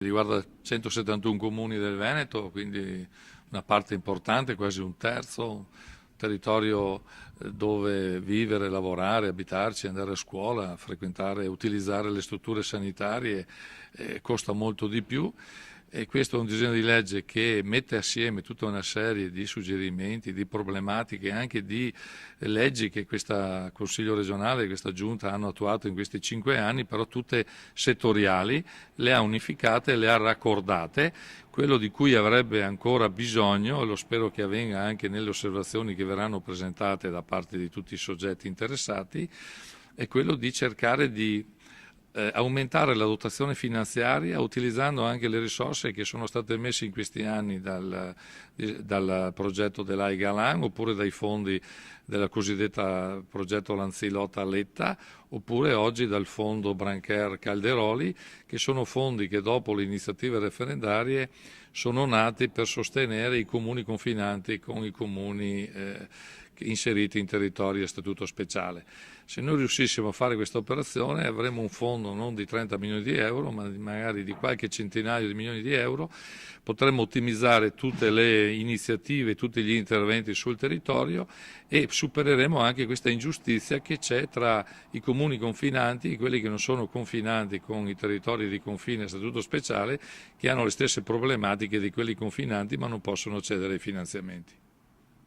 Riguarda 171 comuni del Veneto, quindi una parte importante, quasi un terzo, un territorio dove vivere, lavorare, abitarci, andare a scuola, frequentare, utilizzare le strutture sanitarie costa molto di più. E questo è un disegno di legge che mette assieme tutta una serie di suggerimenti, di problematiche, anche di leggi che questo Consiglio regionale e questa Giunta hanno attuato in questi 5 anni, però tutte settoriali, le ha unificate, le ha raccordate. Quello di cui avrebbe ancora bisogno, e lo spero che avvenga anche nelle osservazioni che verranno presentate da parte di tutti i soggetti interessati, è quello di cercare di aumentare la dotazione finanziaria utilizzando anche le risorse che sono state messe in questi anni dal progetto dell'AI Galan oppure dai fondi del cosiddetta progetto Lanzillotta Letta oppure oggi dal fondo Brancher Calderoli, che sono fondi che dopo le iniziative referendarie sono nati per sostenere i comuni confinanti con i comuni inseriti in territori a statuto speciale. Se noi riuscissimo a fare questa operazione avremo un fondo non di 30 milioni di euro, ma magari di qualche centinaio di milioni di euro, potremmo ottimizzare tutte le iniziative, tutti gli interventi sul territorio e supereremo anche questa ingiustizia che c'è tra i comuni confinanti e quelli che non sono confinanti con i territori di confine a statuto speciale, che hanno le stesse problematiche di quelli confinanti ma non possono accedere ai finanziamenti.